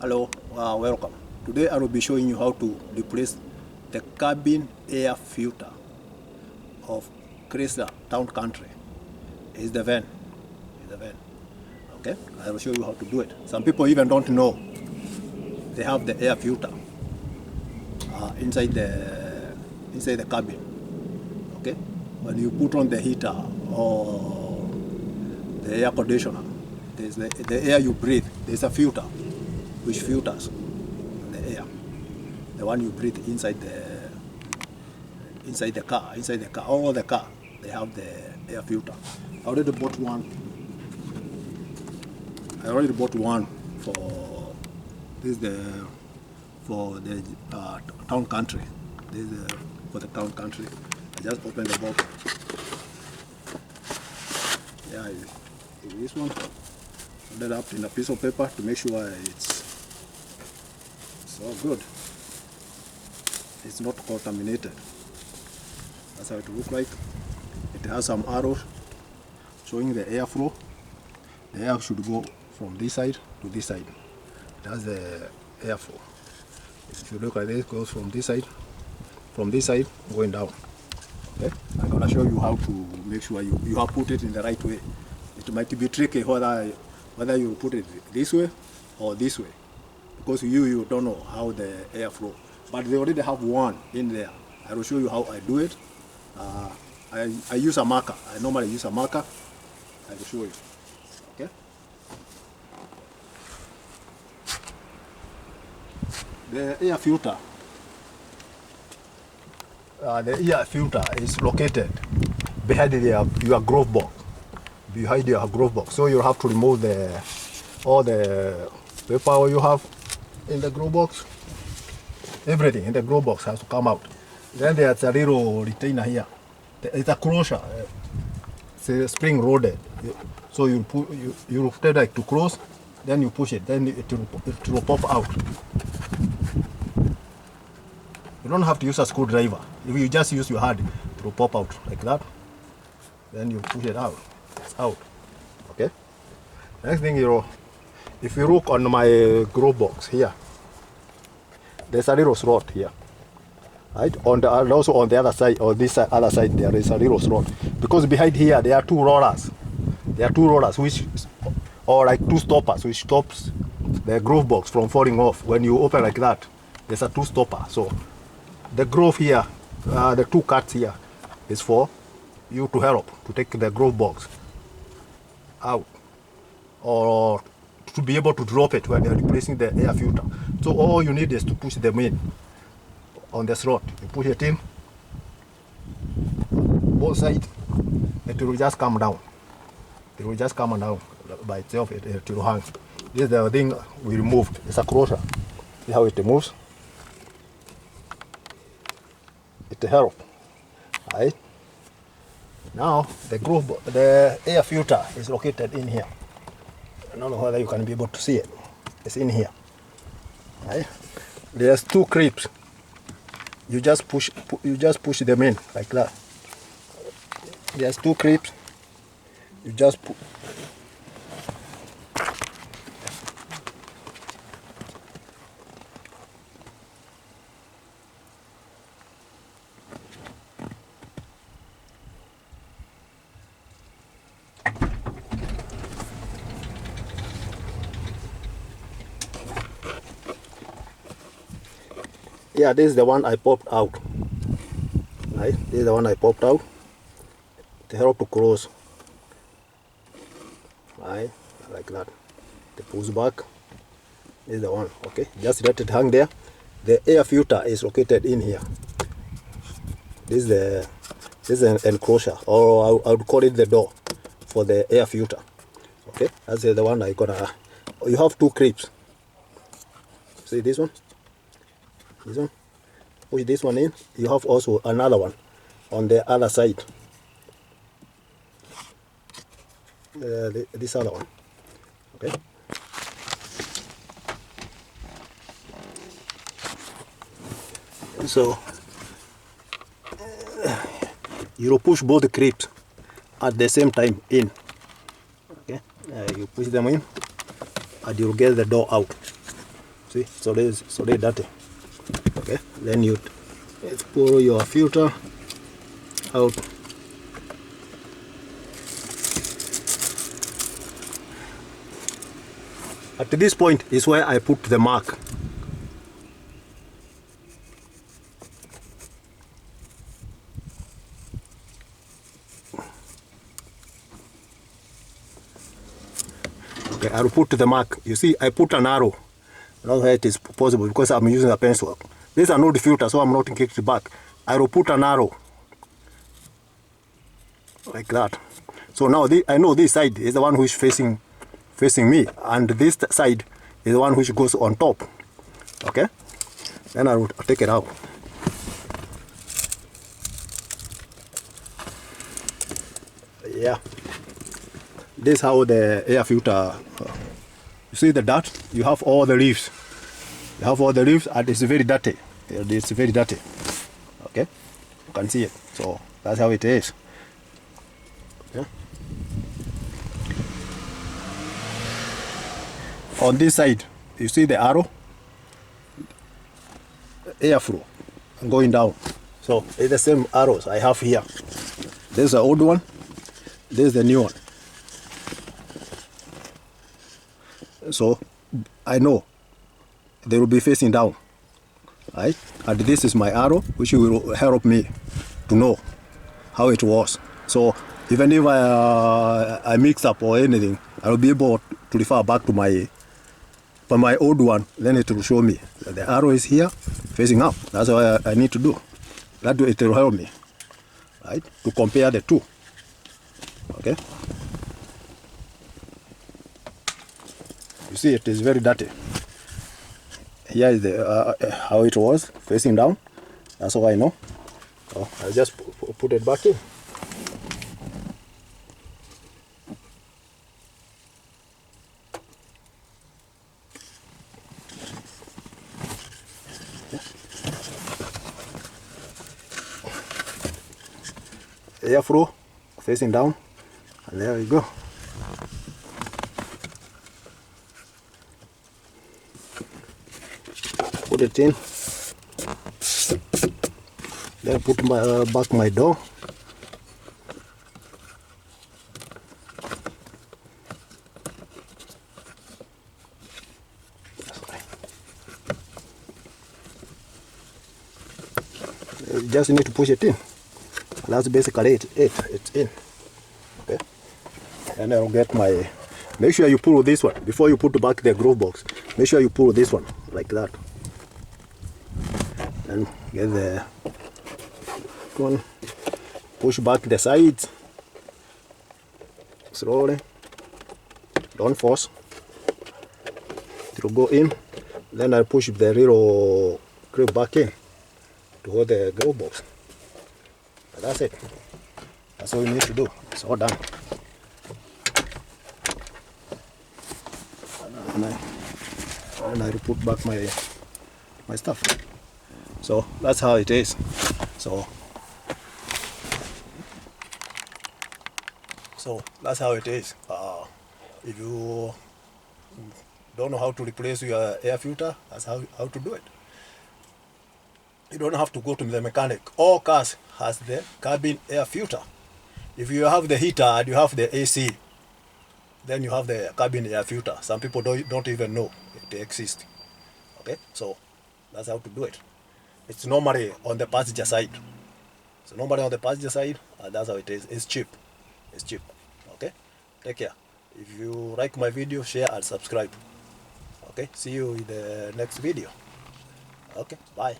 Hello, welcome. Today I will be showing you how to replace the cabin air filter of Chrysler Town Country. It's the van. Okay, I will show you how to do it. Some people even don't know they have the air filter inside the cabin. Okay, when you put on the heater or the air conditioner, there's the air you breathe. There's a filter which filters the air. The one you breathe inside the car, all the car, they have the air filter. I already bought one for for the town country. This is for the town country. I just opened the box. Yeah, this one. Put it up in a piece of paper to make sure it's all good. It's not contaminated. That's how it looks like. It has some arrows showing the airflow. The air should go from this side to this side. It has the airflow. If you look at this, it goes from this side going down. Okay? I'm gonna show you how to make sure you have put it in the right way. It might be tricky whether you put it this way or this way, because you don't know how the air flow. But they already have one in there. I will show you how I do it. I use a marker. I normally use a marker. I will show you. Okay. The air filter. The air filter is located behind your glove box. Behind your glove box. So you have to remove all the paper you have in the glove box. Everything in the glove box has to come out. Then there's a little retainer here. It's a closure. It's a spring loaded. So you rotate it to close, then you push it, then it will pop out. You don't have to use a screwdriver. If you just use your hand, it will pop out like that. Then you push it out. It's out. Okay. Next thing if you look on my glove box here, there's a little slot here. Right? And also on the other side, or this other side, there is a little slot. Because behind here there are two rollers. Or like two stoppers, which stops the glove box from falling off. When you open like that, there's a two stopper. So the glove here, the two cuts here, is for you to help to take the glove box out, or to be able to drop it when you're replacing the air filter. So all you need is to push them in on the slot. You push it in both sides, it will just come down. It will just come down by itself. It will hang. This is the thing we removed. It's a closure. See how it moves? It helps. Right? Now the air filter is located in here. I don't know whether you can be able to see it. It's in here. Right? There's two clips. You just push them in like that. There's two clips. You just put. Yeah, this is the one I popped out. Right? This is the one I popped out to help to close. Right? Like that. The push back. This is the one. Okay, just let it hang there. The air filter is located in here. This is an enclosure, or I would call it the door for the air filter. Okay, that's the one I gonna. You have two clips. See this one? This one, push this one in. You have also another one on the other side. This other one. Okay. So you push both the clips at the same time in. Okay. You push them in, and you'll get the door out. See, so they dirty. Okay, then you pull your filter out. At this point is where I put the mark. Okay, I will put the mark. You see, I put an arrow. Now it is possible because I'm using a pencil. These are not the filter, so I'm not taking it back. I will put an arrow like that. So now I know this side is the one who is facing me, and this side is the one which goes on top. Okay, then I will take it out. Yeah, this is how the air filter. You see the dirt? You have all the leaves. You have all the leaves, and it's very dirty. It's very dirty. Okay, you can see it. So that's how it is. Yeah. On this side, you see the arrow, airflow going down. So it's the same arrows I have here. This is the old one. This is the new one. So I know they will be facing down, right? And this is my arrow, which will help me to know how it was. So even if I mix up or anything, I will be able to refer back to my old one. Then it will show me that the arrow is here facing up. That's what I need to do. That way it will help me, right, to compare the two. Okay. You see, it is very dirty. Here is the how it was facing down. That's all I know. So I just put it back in. Airflow facing down, and there we go. Put it in. Then put back my door. You just need to push it in. That's basically it. It's in. Okay. And I'll get my. Make sure you pull this one before you put back the glove box. Make sure you pull this one like that. And get the one. Push back the sides slowly. Don't force. It will go in. Then I push the little clip back in to hold the glove box. That's it. That's all you need to do. It's all done. And I put back my stuff. So that's how it is. So that's how it is. If you don't know how to replace your air filter, that's how to do it. You don't have to go to the mechanic. All cars has the cabin air filter. If you have the heater and you have the AC, then you have the cabin air filter. Some people don't even know it exists. Okay, so that's how to do it. It's normally on the passenger side. So normally on the passenger side, that's how it is. It's cheap. It's cheap. Okay, take care. If you like my video, share and subscribe. Okay, see you in the next video. Okay, bye.